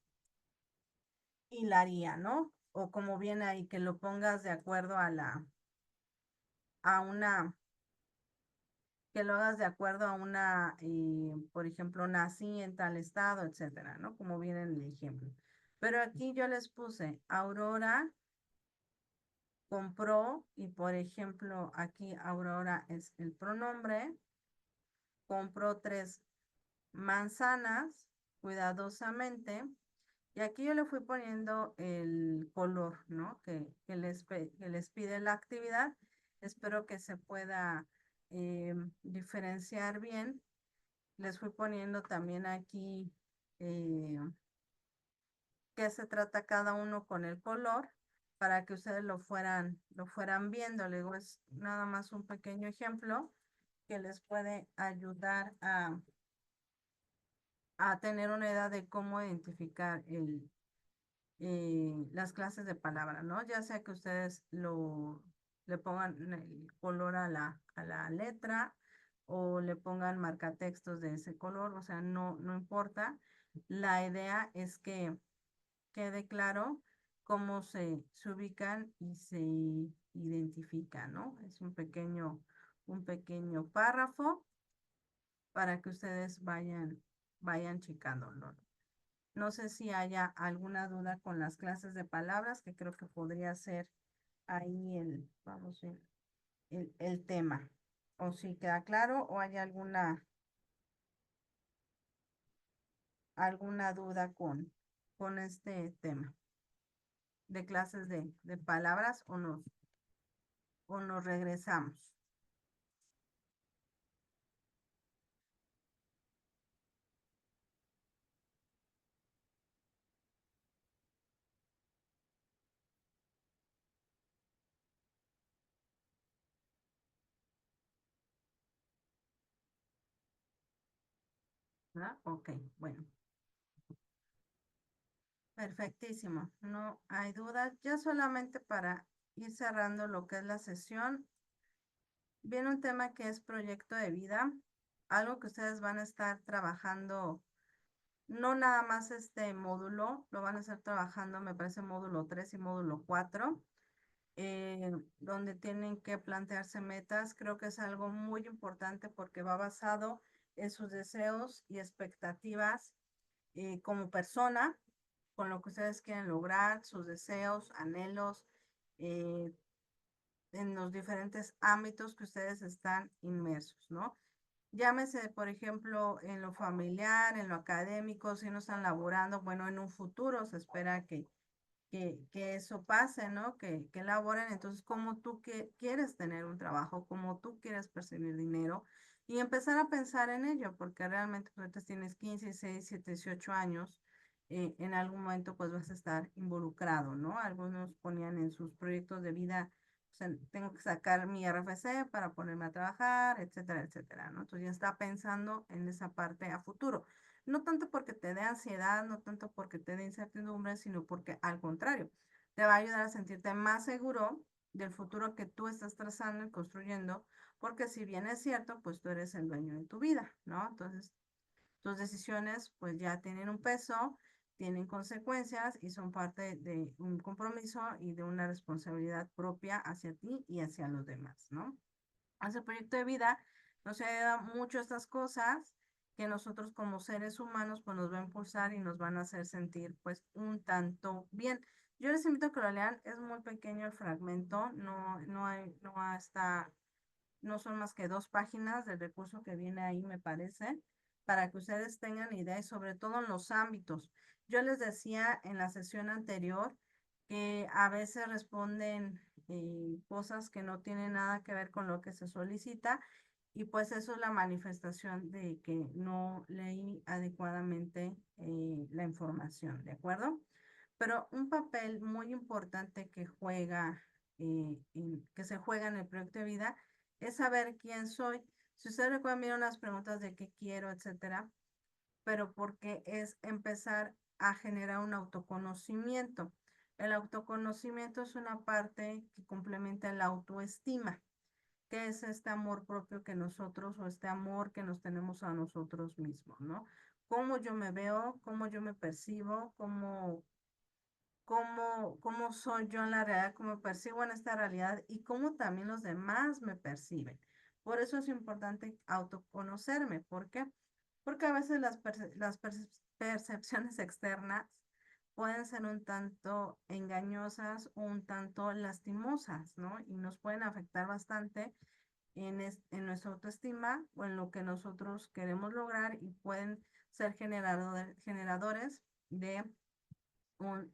A: Y la haría, ¿no? O como viene ahí, que lo pongas de acuerdo a una, que lo hagas de acuerdo a una, por ejemplo, nací en tal estado, etcétera, ¿no? Como viene en el ejemplo. Pero aquí yo les puse, Aurora compró, y por ejemplo, aquí Aurora es el pronombre, compró 3 manzanas cuidadosamente. Y aquí yo le fui poniendo el color, ¿no? Que les pide la actividad. Espero que se pueda diferenciar bien. Les fui poniendo también aquí eh, qué se trata cada uno con el color para que ustedes lo fueran viendo. Luego es nada más un pequeño ejemplo que les puede ayudar a tener una idea de cómo identificar las clases de palabra, ¿no? Ya sea que ustedes le pongan el color a la letra o le pongan marcatextos de ese color, o sea, no importa. La idea es que quede claro cómo se ubican y se identifican, ¿no? Es un pequeño párrafo para que ustedes vayan checándolo. No sé si haya alguna duda con las clases de palabras, que creo que podría ser ahí vamos a ver, el tema. O si queda claro o hay alguna duda con este tema de clases de palabras o nos regresamos. ¿Verdad? Ok, bueno, perfectísimo. No hay duda. Ya solamente para ir cerrando lo que es la sesión, viene un tema que es proyecto de vida. algo que ustedes van a estar trabajando, no nada más este módulo, lo van a estar trabajando, me parece, módulo 3 y módulo 4, donde tienen que plantearse metas. Creo que es algo muy importante porque va basado en sus deseos y expectativas como persona, con lo que ustedes quieren lograr, sus deseos, anhelos, eh, en los diferentes ámbitos que ustedes están inmersos, ¿no? Llámese, por ejemplo, en lo familiar, en lo académico, si no están laborando, bueno, en un futuro se espera que eso pase, ¿no? Que laboren. Entonces, cómo tú que quieres tener un trabajo, cómo tú quieres percibir dinero y empezar a pensar en ello, porque realmente pues, ahorita tienes 15, 16, 17, 18 años, en algún momento pues vas a estar involucrado, ¿no? Algunos ponían en sus proyectos de vida, o sea, tengo que sacar mi RFC para ponerme a trabajar, etcétera, etcétera, ¿no? Entonces ya está pensando en esa parte a futuro. No tanto porque te dé ansiedad, no tanto porque te dé incertidumbre, sino porque al contrario, te va a ayudar a sentirte más seguro del futuro que tú estás trazando y construyendo, porque si bien es cierto, pues tú eres el dueño de tu vida, ¿no? Entonces, tus decisiones pues ya tienen un peso, tienen consecuencias y son parte de un compromiso y de una responsabilidad propia hacia ti y hacia los demás, ¿no? Hace proyecto de vida nos ayuda mucho a estas cosas que nosotros como seres humanos pues nos va a impulsar y nos van a hacer sentir pues un tanto bien. Yo les invito a que lo lean, es muy pequeño el fragmento, no son más que 2 páginas del recurso que viene ahí, me parece, para que ustedes tengan idea y sobre todo en los ámbitos. Yo les decía en la sesión anterior que a veces responden cosas que no tienen nada que ver con lo que se solicita y pues eso es la manifestación de que no leí adecuadamente la información, ¿de acuerdo? Pero un papel muy importante que que se juega en el proyecto de vida es saber quién soy. Si ustedes recuerdan, mirar unas preguntas de qué quiero, etcétera, pero porque es empezar a generar un autoconocimiento. El autoconocimiento es una parte que complementa la autoestima, que es este amor propio que nosotros o este amor que nos tenemos a nosotros mismos, ¿no? Cómo yo me veo, cómo yo me percibo, cómo soy yo en la realidad, cómo me percibo en esta realidad y cómo también los demás me perciben. Por eso es importante autoconocerme. ¿Por qué? Porque a veces percepciones externas pueden ser un tanto engañosas o un tanto lastimosas, ¿no? Y nos pueden afectar bastante en nuestra autoestima o en lo que nosotros queremos lograr y pueden ser generadores de un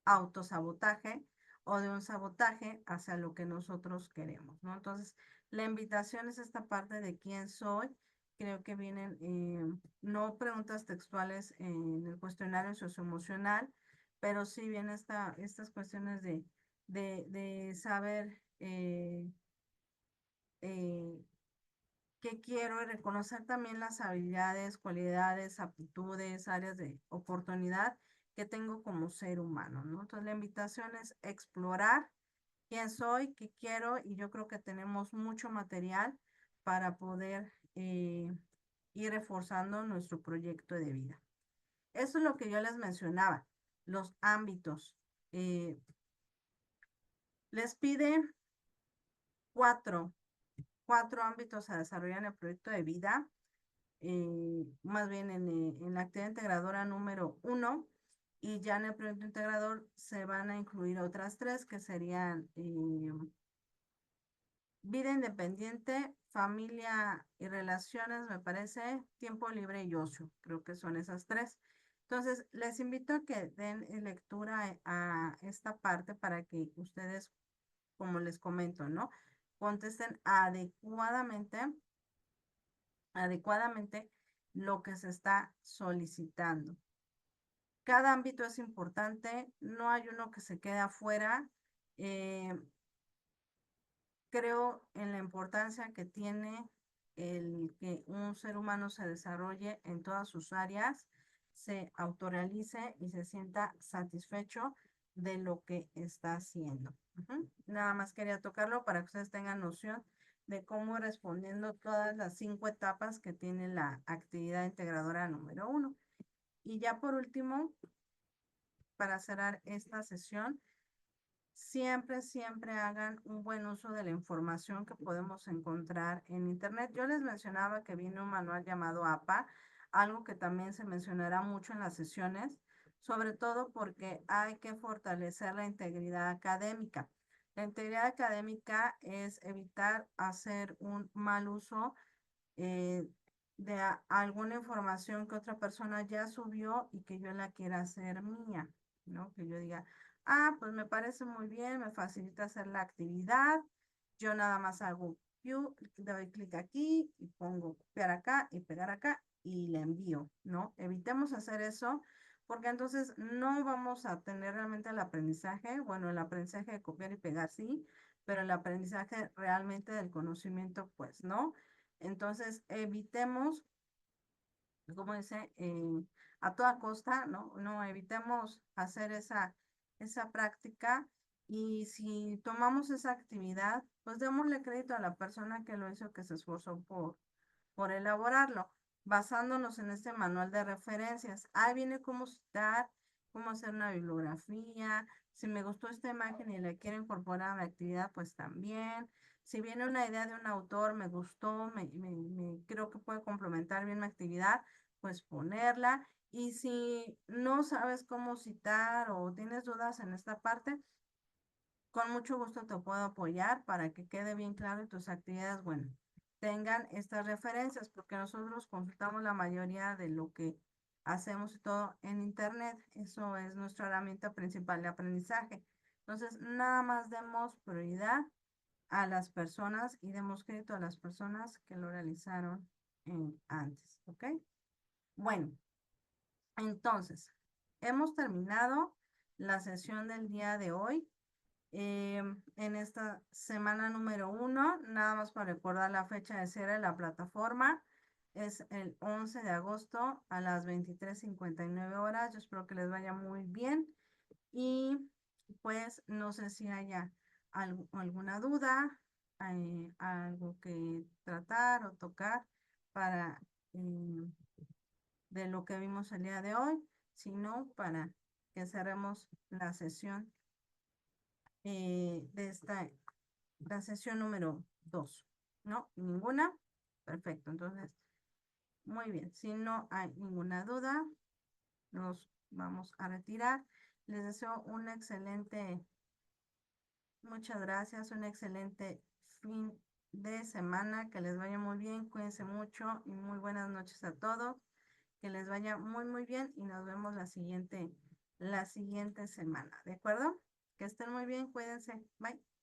A: autosabotaje o de un sabotaje hacia lo que nosotros queremos, ¿no? Entonces, la invitación es esta parte de quién soy. Creo que vienen no preguntas textuales en el cuestionario socioemocional, pero sí vienen estas cuestiones de saber eh, qué quiero y reconocer también las habilidades, cualidades, aptitudes, áreas de oportunidad que tengo como ser humano, ¿no? Entonces la invitación es explorar quién soy, qué quiero y yo creo que tenemos mucho material para poder ir reforzando nuestro proyecto de vida. Eso es lo que yo les mencionaba, los ámbitos. Eh, Les pide cuatro, cuatro ámbitos a desarrollar en el proyecto de vida, más bien en la actividad integradora número 1, y ya en el proyecto integrador se van a incluir otras 3 que serían vida independiente, familia y relaciones, me parece, tiempo libre y ocio, creo que son esas 3. Entonces, les invito a que den lectura a esta parte para que ustedes, como les comento, ¿no? Contesten adecuadamente lo que se está solicitando. Cada ámbito es importante, no hay uno que se quede afuera. Creo en la importancia que tiene el que un ser humano se desarrolle en todas sus áreas, se autorrealice y se sienta satisfecho de lo que está haciendo. Nada más quería tocarlo para que ustedes tengan noción de cómo respondiendo todas las 5 etapas que tiene la actividad integradora número 1. Y ya por último, para cerrar esta sesión, siempre hagan un buen uso de la información que podemos encontrar en Internet. Yo les mencionaba que viene un manual llamado APA, algo que también se mencionará mucho en las sesiones, sobre todo porque hay que fortalecer la integridad académica. La integridad académica es evitar hacer un mal uso de alguna información que otra persona ya subió y que yo la quiera hacer mía, ¿no? Que yo diga, ah, pues me parece muy bien, me facilita hacer la actividad, yo nada más hago doy clic aquí y pongo copiar acá y pegar acá y le envío, ¿no? Evitemos hacer eso porque entonces no vamos a tener realmente el aprendizaje, bueno, el aprendizaje de copiar y pegar sí, pero el aprendizaje realmente del conocimiento, pues, ¿no? Entonces, evitemos, como dice, a toda costa, ¿no? No evitemos hacer esa práctica y si tomamos esa actividad, pues démosle crédito a la persona que lo hizo, que se esforzó por elaborarlo, basándonos en este manual de referencias. Ahí viene cómo citar, cómo hacer una bibliografía. Si me gustó esta imagen y la quiero incorporar a la actividad, pues también. Si viene una idea de un autor, me gustó, creo que puede complementar bien mi actividad, pues ponerla. Y si no sabes cómo citar o tienes dudas en esta parte, con mucho gusto te puedo apoyar para que quede bien claro y tus actividades, bueno, tengan estas referencias, porque nosotros consultamos la mayoría de lo que hacemos y todo en Internet. Eso es nuestra herramienta principal de aprendizaje. Entonces, nada más demos prioridad a las personas y demos crédito a las personas que lo realizaron antes, ¿ok? Bueno, entonces, hemos terminado la sesión del día de hoy. En esta semana número 1, nada más para recordar la fecha de cierre de la plataforma, es el 11 de agosto a las 23:59 horas. Yo espero que les vaya muy bien y pues no sé si haya alguna duda, algo que tratar o tocar para de lo que vimos el día de hoy, sino para que cerremos la sesión de la sesión número 2. ¿No? ¿Ninguna? Perfecto. Entonces, muy bien. Si no hay ninguna duda, nos vamos a retirar. Les deseo un excelente, muchas gracias, un excelente fin de semana. Que les vaya muy bien. Cuídense mucho y muy buenas noches a todos. Que les vaya muy bien y nos vemos la siguiente semana. ¿De acuerdo? Que estén muy bien. Cuídense. Bye.